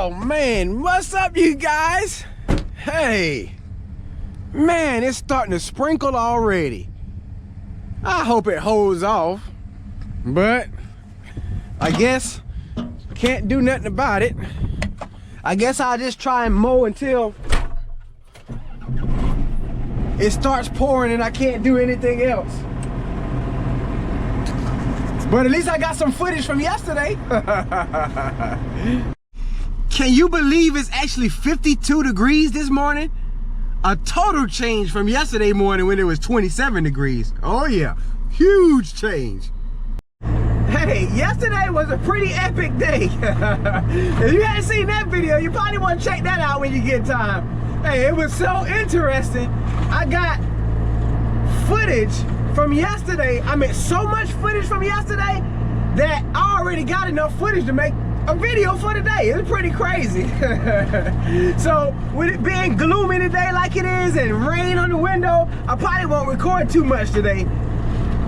Oh man, what's up you guys? Hey, man, it's starting to sprinkle already. I hope it holds off, but I guess can't do nothing about it. I guess I'll just try and mow until it starts pouring and I can't do anything else. But at least I got some footage from yesterday. Can you believe it's actually 52 degrees this morning? A total change from yesterday morning when it was 27 degrees. Oh yeah, huge change. Hey, yesterday was a pretty epic day. If you hadn't seen that video, you probably want to check that out when you get time. Hey, it was so interesting. I got footage from yesterday. I mean, so much footage from yesterday that I already got enough footage to make a video for today. It's pretty crazy. So with it being gloomy today like it is and rain on the window, I probably won't record too much today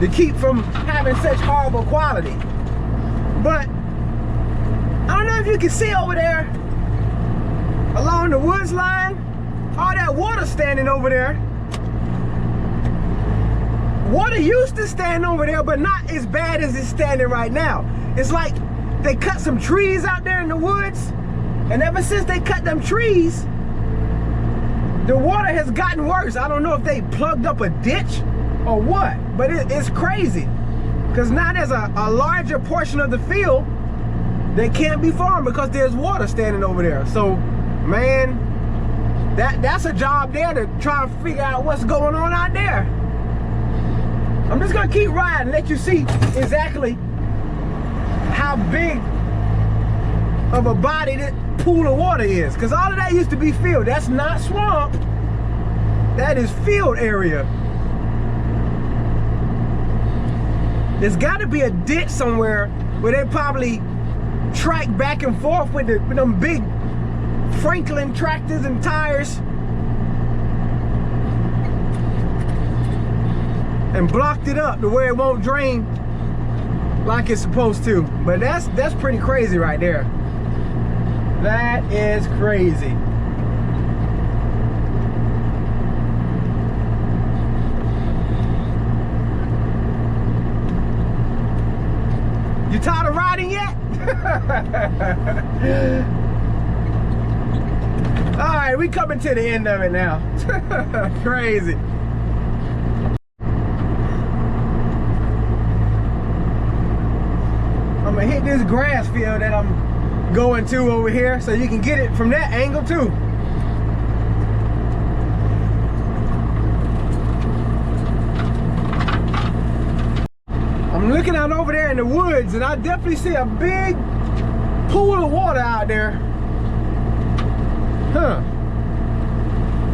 to keep from having such horrible quality. But I don't know if you can see over there along the woods line, all that water standing over there. Water used to stand over there, but not as bad as it's standing right now. It's like they cut some trees out there in the woods, and ever since they cut them trees, the water has gotten worse. I don't know if they plugged up a ditch or what, but it's crazy. Because now there's a larger portion of the field that can't be farmed because there's water standing over there. So, man, that's a job there to try and figure out what's going on out there. I'm just gonna keep riding, let you see exactly how big of a body that pool of water is. Because all of that used to be field. That's not swamp. That is field area. There's got to be a ditch somewhere where they probably track back and forth with them big Franklin tractors and tires and blocked it up to where it won't drain like it's supposed to. But that's pretty crazy right there. That is crazy. You tired of riding yet? All right, we coming to the end of it now. Crazy. I'm gonna hit this grass field that I'm going to over here so you can get it from that angle too. I'm looking out over there in the woods and I definitely see a big pool of water out there. Huh.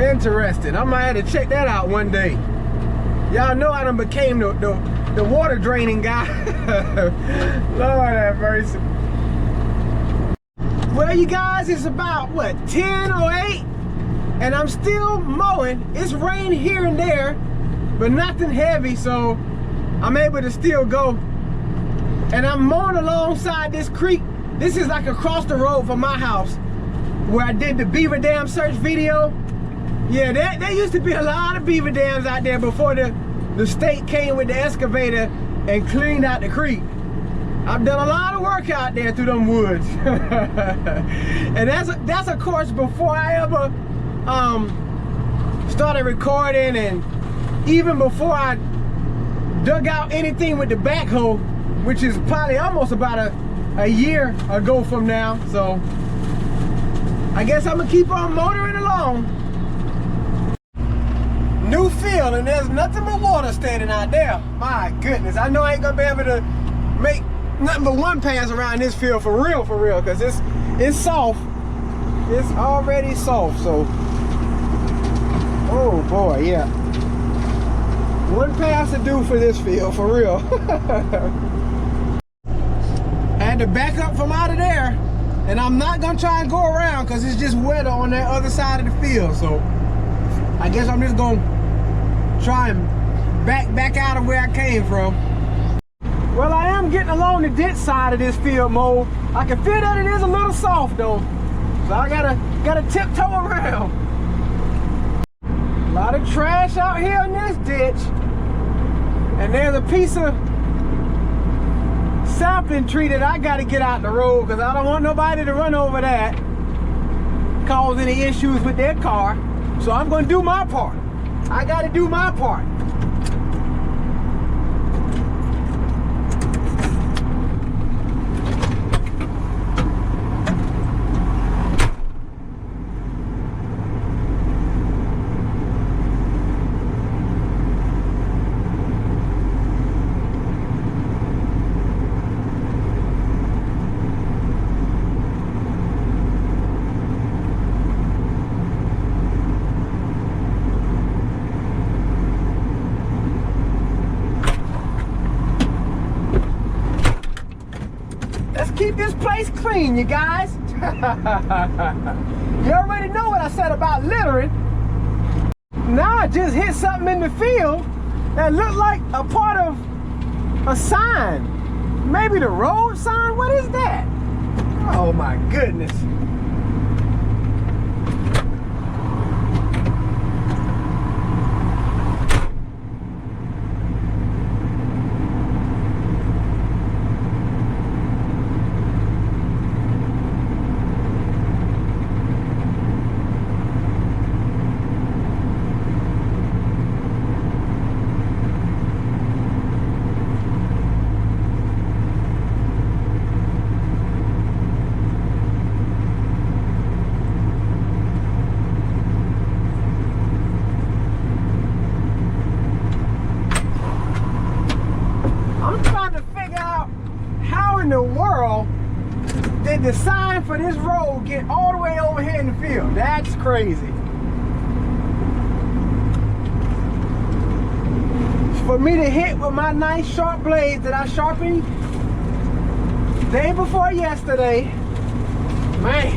Interesting. I might have to check that out one day. Y'all know I done became the water draining guy. Lord have mercy. Well, you guys, it's about, what, 10:08? And I'm still mowing. It's rain here and there, but nothing heavy, so I'm able to still go. And I'm mowing alongside this creek. This is like across the road from my house where I did the beaver dam search video. Yeah, there used to be a lot of beaver dams out there before the state came with the excavator and cleaned out the creek. I've done a lot of work out there through them woods. And that's of course before I ever started recording, and even before I dug out anything with the backhoe, which is probably almost about a year ago from now. So I guess I'm gonna keep on motoring along. New field, and there's nothing but water standing out there. My goodness, I know I ain't gonna be able to make nothing but one pass around this field for real, because it's soft. It's already soft, so. Oh boy, yeah. One pass to do for this field, for real. I had to back up from out of there, and I'm not gonna try and go around because it's just wetter on that other side of the field. So I guess I'm just gonna try and back out of where I came from. Well, I am getting along the ditch side of this field mold. I can feel that it is a little soft though. So I gotta tiptoe around. A lot of trash out here in this ditch. And there's a piece of sapling tree that I gotta get out the road because I don't want nobody to run over that, cause any issues with their car. So I'm gonna do my part. I gotta do my part. Keep this place clean, you guys. You already know what I said about littering. Now I just hit something in the field that looked like a part of a sign. Maybe the road sign? What is that? Oh my goodness. In the world did the sign for this road get all the way over here in the field? That's crazy. For me to hit with my nice sharp blades that I sharpened day before yesterday, man.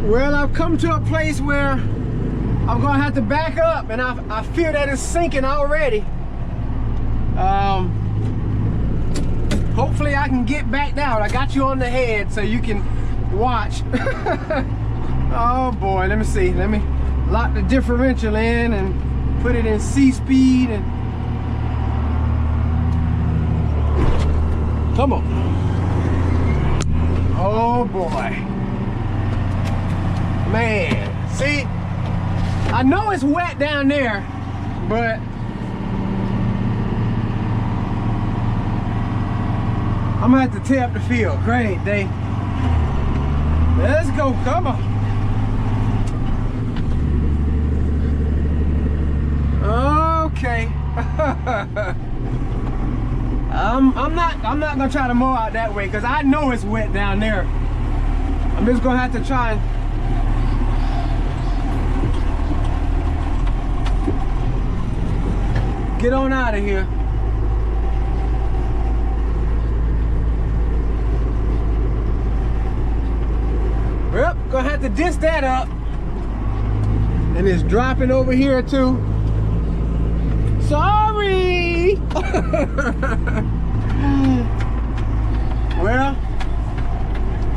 Well, I've come to a place where I'm gonna have to back up, and I feel that it's sinking already. Hopefully I can get back down. I got you on the head so you can watch. Oh boy, let me see. Let me lock the differential in and put it in C speed and come on. Oh boy. Man, see, I know it's wet down there, but I'm gonna have to tear up the field. Great day. Let's go, come on. Okay. I'm not gonna try to mow out that way because I know it's wet down there. I'm just gonna have to try and get on out of here. Yep, gonna have to disc that up. And it's dropping over here too. Sorry! Well,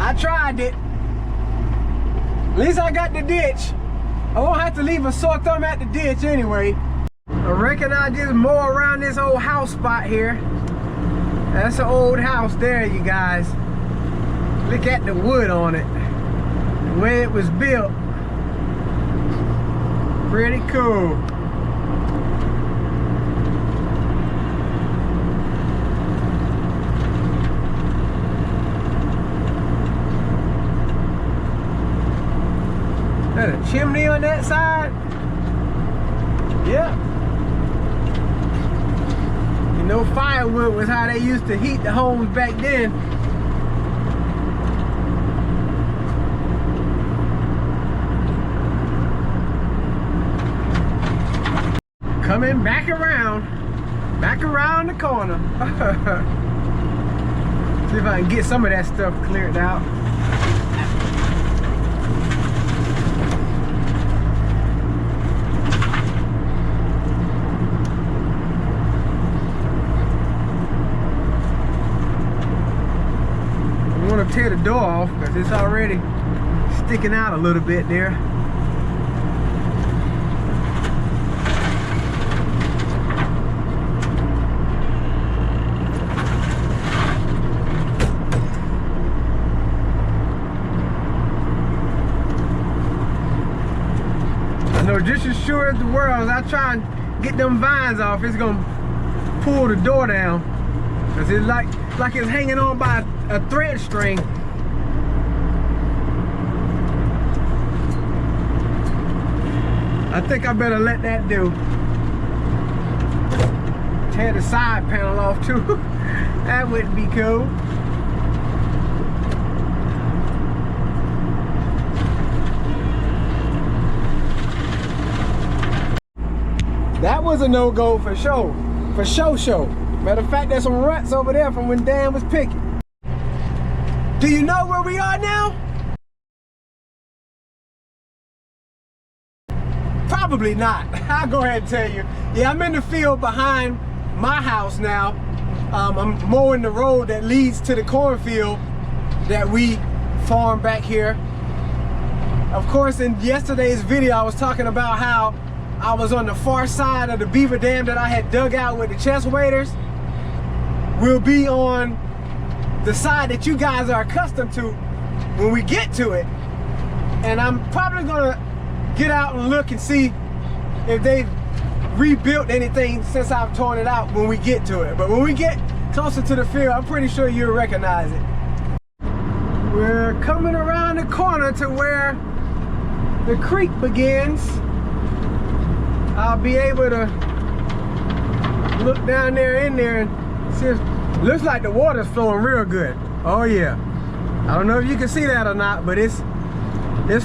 I tried it. At least I got the ditch. I won't have to leave a sore thumb at the ditch anyway. I reckon I just mow around this old house spot here. That's an old house there, you guys. Look at the wood on it. The way it was built. Pretty cool. Is that a chimney on that side? Yeah. You know, firewood was how they used to heat the homes back then. Coming back around the corner. See if I can get some of that stuff cleared out. I want to tear the door off because it's already sticking out a little bit there. I know just as sure as the world, as I try and get them vines off, it's gonna pull the door down. Cause it's like it's hanging on by a thread string. I think I better let that do. Tear the side panel off too. That wouldn't be cool. That was a no-go for sure. For sure. Matter of fact, there's some ruts over there from when Dan was picking. Do you know where we are now? Probably not. I'll go ahead and tell you. Yeah, I'm in the field behind my house now. I'm mowing the road that leads to the cornfield that we farm back here. Of course, in yesterday's video, I was talking about how I was on the far side of the beaver dam that I had dug out with the chest waders. We'll be on the side that you guys are accustomed to when we get to it. And I'm probably gonna get out and look and see if they've rebuilt anything since I've torn it out when we get to it. But when we get closer to the field, I'm pretty sure you'll recognize it. We're coming around the corner to where the creek begins. I'll be able to look down there in there and see if, looks like the water's flowing real good. Oh yeah. I don't know if you can see that or not, but it's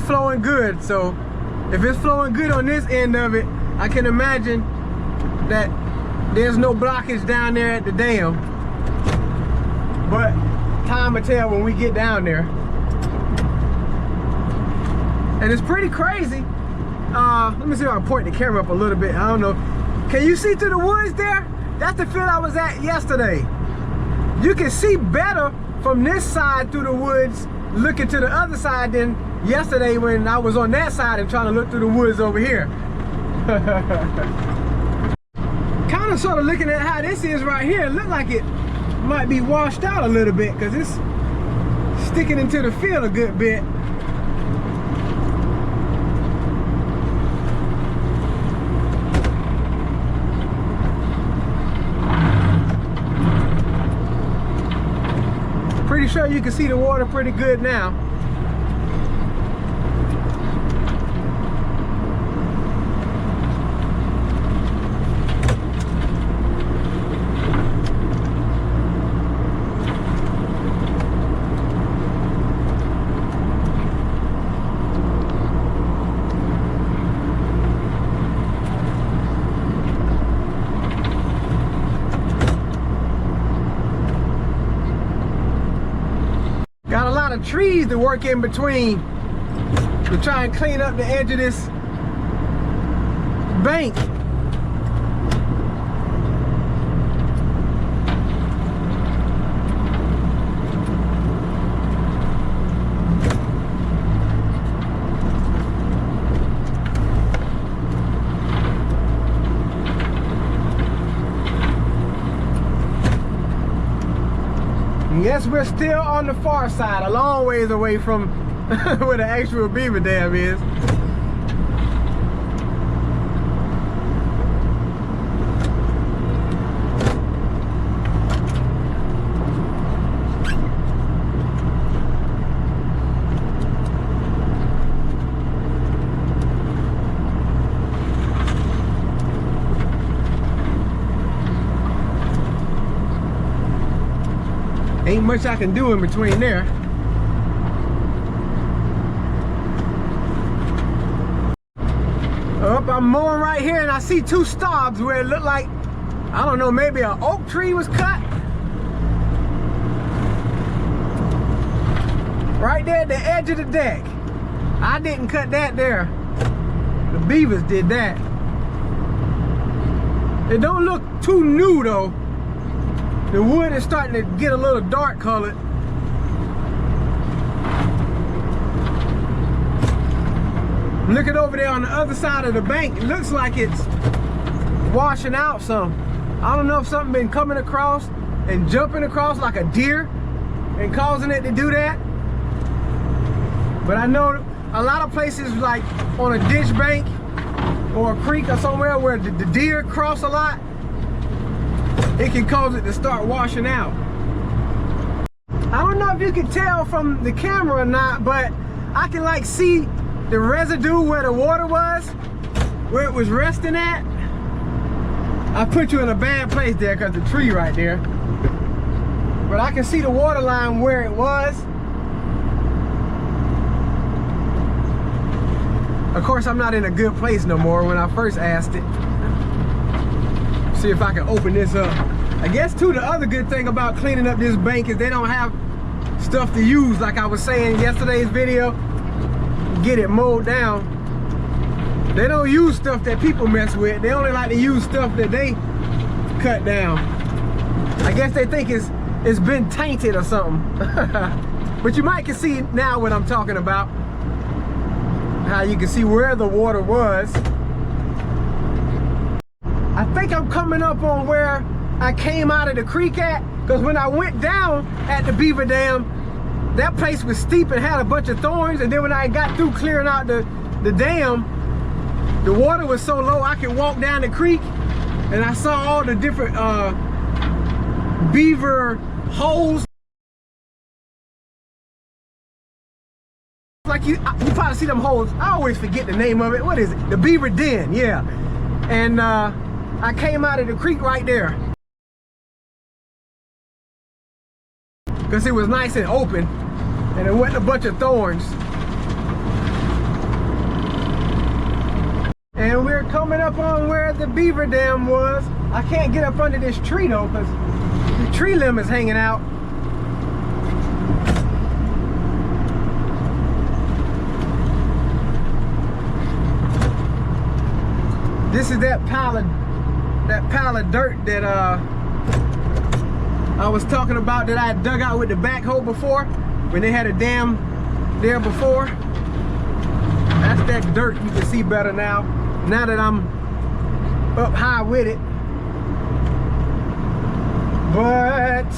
flowing good. So if it's flowing good on this end of it, I can imagine that there's no blockage down there at the dam. But time will tell when we get down there. And it's pretty crazy. Let me see if I can point the camera up a little bit. I don't know. Can you see through the woods there? That's the field I was at yesterday. You can see better from this side through the woods looking to the other side than yesterday when I was on that side and trying to look through the woods over here. Kind of sort of looking at how this is right here, it looked like it might be washed out a little bit because it's sticking into the field a good bit. Pretty sure you can see the water pretty good now. Got a lot of trees to work in between to try and clean up the edge of this bank. Yes, we're still on the far side, a long ways away from where the actual beaver dam is. Ain't much I can do in between there. Up, I'm mowing right here and I see two stobs where it looked like, I don't know, maybe an oak tree was cut. Right there at the edge of the deck. I didn't cut that there. The beavers did that. It don't look too new though. The wood is starting to get a little dark colored. Looking over there on the other side of the bank, it looks like it's washing out some. I don't know if something been coming across and jumping across like a deer and causing it to do that. But I know a lot of places like on a ditch bank or a creek or somewhere where the deer cross a lot, it can cause it to start washing out. I don't know if you can tell from the camera or not, but I can like see the residue where the water was, where it was resting at. I put you in a bad place there because the tree right there. But I can see the water line where it was. Of course, I'm not in a good place no more when I first asked it. See if I can open this up. I guess too, the other good thing about cleaning up this bank is they don't have stuff to use, like I was saying in yesterday's video. Get it mowed down. They don't use stuff that people mess with. They only like to use stuff that they cut down. I guess they think it's been tainted or something. But you might can see now what I'm talking about. How you can see where the water was. I think I'm coming up on where I came out of the creek at, because when I went down at the Beaver Dam, that place was steep and had a bunch of thorns, and then when I got through clearing out the dam, the water was so low I could walk down the creek, and I saw all the different beaver holes. Like you probably see them holes. I always forget the name of it. What is it? The beaver den, yeah. And I came out of the creek right there, because it was nice and open, and it wasn't a bunch of thorns. And we're coming up on where the Beaver Dam was. I can't get up under this tree though, because the tree limb is hanging out. This is that pile of dirt that I was talking about, that I had dug out with the backhoe before, when they had a dam there before. That's that dirt. You can see better now that I'm up high with it. But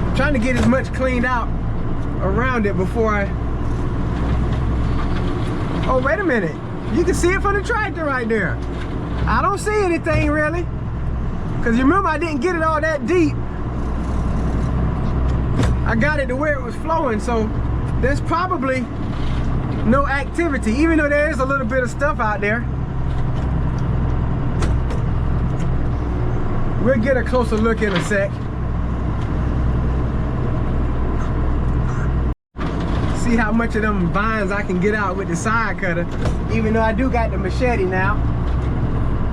I'm trying to get as much cleaned out around it before I... Oh, wait a minute. You can see it from the tractor right there. I don't see anything really, because you remember I didn't get it all that deep. I got it to where it was flowing, so there's probably no activity, even though there is a little bit of stuff out there. We'll get a closer look in a sec. See how much of them vines I can get out with the side cutter, even though I do got the machete now.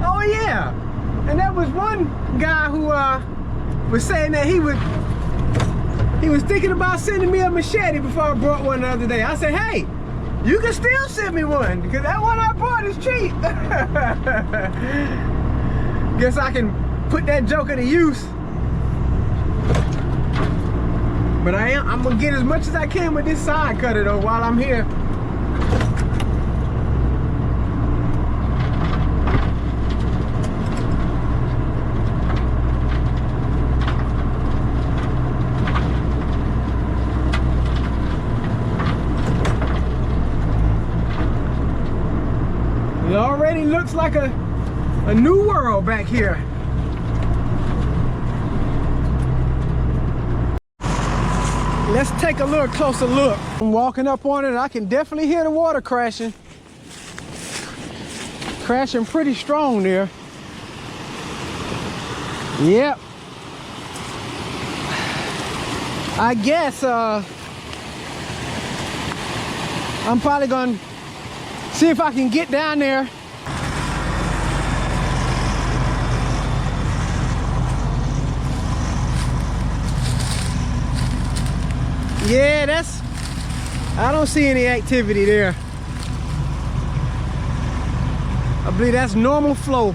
Oh yeah, and that was one guy who was saying that he was thinking about sending me a machete before I brought one the other day. I said, hey, you can still send me one, because that one I bought is cheap. Guess I can put that joker to use. But I'm gonna get as much as I can with this side cutter though while I'm here. It already looks like a new world back here. Let's take a little closer look. I'm walking up on it, I can definitely hear the water crashing. Crashing pretty strong there. Yep. I guess I'm probably gonna see if I can get down there. Yeah, I don't see any activity there. I believe that's normal flow.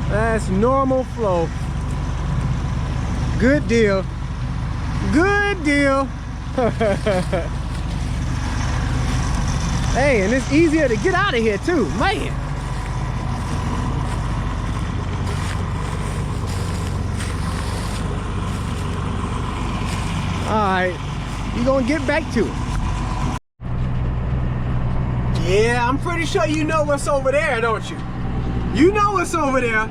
That's normal flow. Good deal. Good deal. Hey, and it's easier to get out of here too, man. All right, you're gonna get back to it. Yeah, I'm pretty sure you know what's over there, don't you? You know what's over there.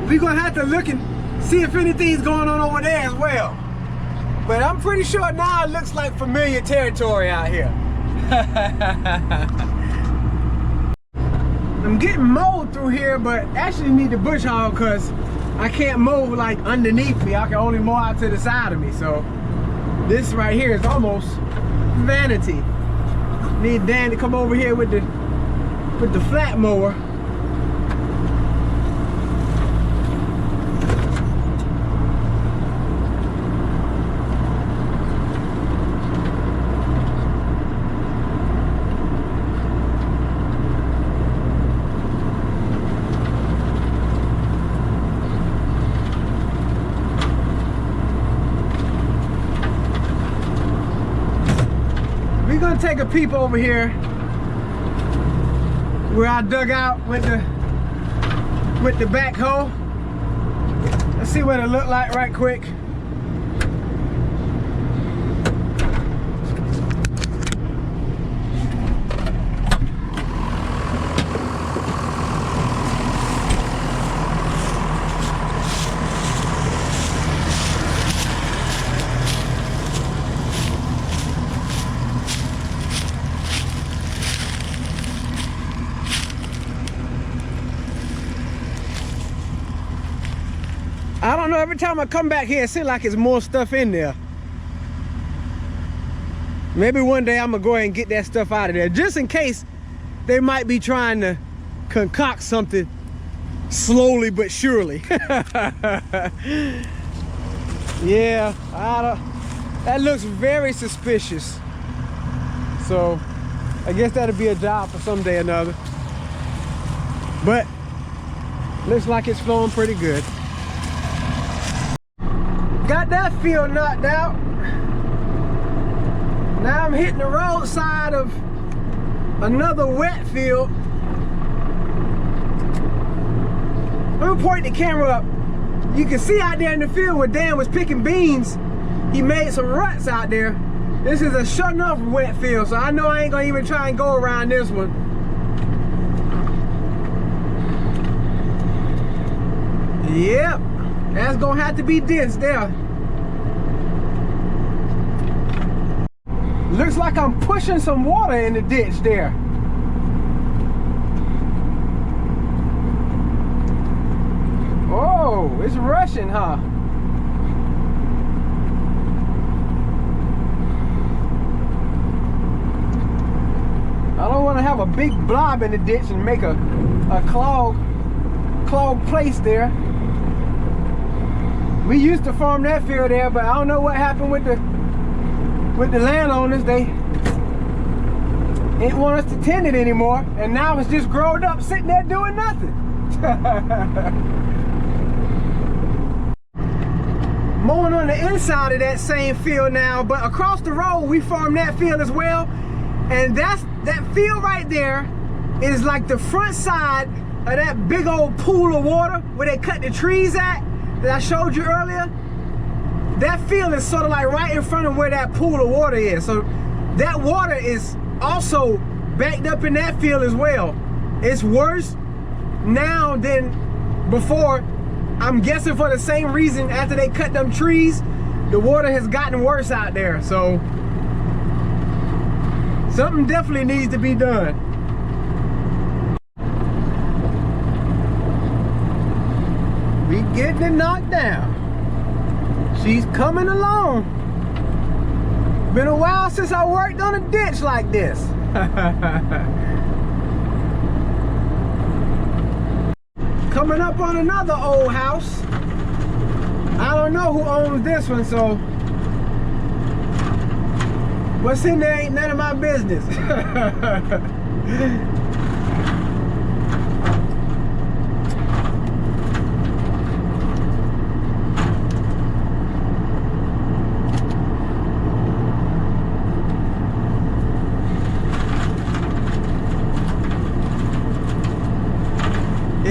We're gonna have to look and see if anything's going on over there as well. But I'm pretty sure now it looks like familiar territory out here. I'm getting mowed through here, but actually need the bush hog because I can't mow like underneath me. I can only mow out to the side of me. So this right here is almost vanity. Need Dan to come over here with the flat mower. We're gonna take a peep over here where I dug out with the backhoe. Let's see what it looked like right quick. I don't know, every time I come back here, it seems like there's more stuff in there. Maybe one day I'm gonna go ahead and get that stuff out of there, just in case they might be trying to concoct something slowly but surely. Yeah, that looks very suspicious. So I guess that'll be a job for someday or another. But looks like it's flowing pretty good. Got that field knocked out. Now I'm hitting the roadside of another wet field. I'm gonna point the camera up. You can see out there in the field where Dan was picking beans. He made some ruts out there. This is a sure enough wet field, so I know I ain't gonna even try and go around this one. Yep. That's gonna have to be dense there. Looks like I'm pushing some water in the ditch there. Oh, it's rushing, huh? I don't want to have a big blob in the ditch and make a clogged place there. We used to farm that field there, but I don't know what happened with the landowners. They didn't want us to tend it anymore, and now it's just grown up sitting there doing nothing. Mowing on the inside of that same field now, but across the road we farm that field as well, and that field right there is like the front side of that big old pool of water where they cut the trees at that I showed you earlier. That field is sort of like right in front of where that pool of water is. So that water is also backed up in that field as well. It's worse now than before. I'm guessing for the same reason. After they cut them trees, the water has gotten worse out there. So something definitely needs to be done. We getting it knocked down. She's coming along. Been a while since I worked on a ditch like this. Coming up on another old house. I don't know who owns this one, so what's in there ain't none of my business.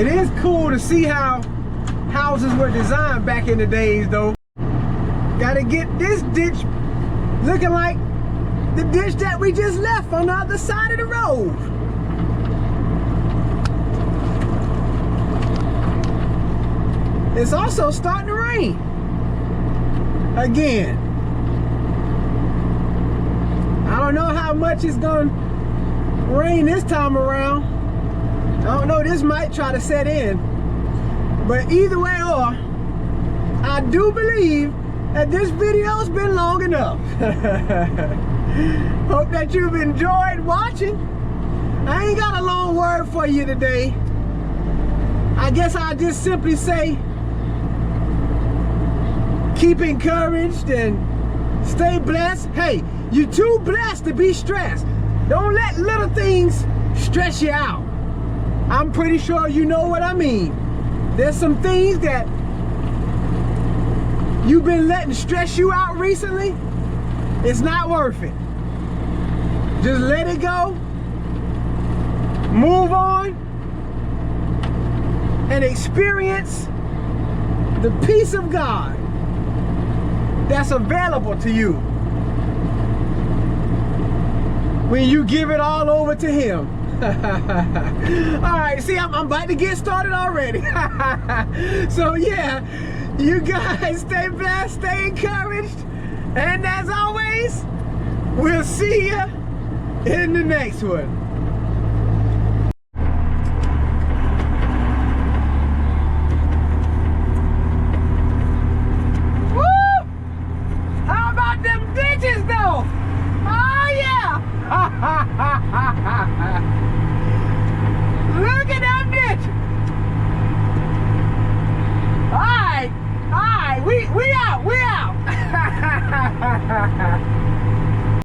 It is cool to see how houses were designed back in the days though. Gotta get this ditch looking like the ditch that we just left on the other side of the road. It's also starting to rain again. I don't know how much it's gonna rain this time around. I don't know, this might try to set in. But either way or, I do believe that this video's been long enough. Hope that you've enjoyed watching. I ain't got a long word for you today. I guess I'll just simply say, keep encouraged and stay blessed. Hey, you're too blessed to be stressed. Don't let little things stress you out. I'm pretty sure you know what I mean. There's some things that you've been letting stress you out recently. It's not worth it. Just let it go. Move on. And experience the peace of God that's available to you when you give it all over to Him. All right, see, I'm about to get started already. So yeah, you guys stay blessed, stay encouraged, and as always, we'll see you in the next one. Woo! How about them ditches though? Oh yeah! Look at that bitch! Alright, we out!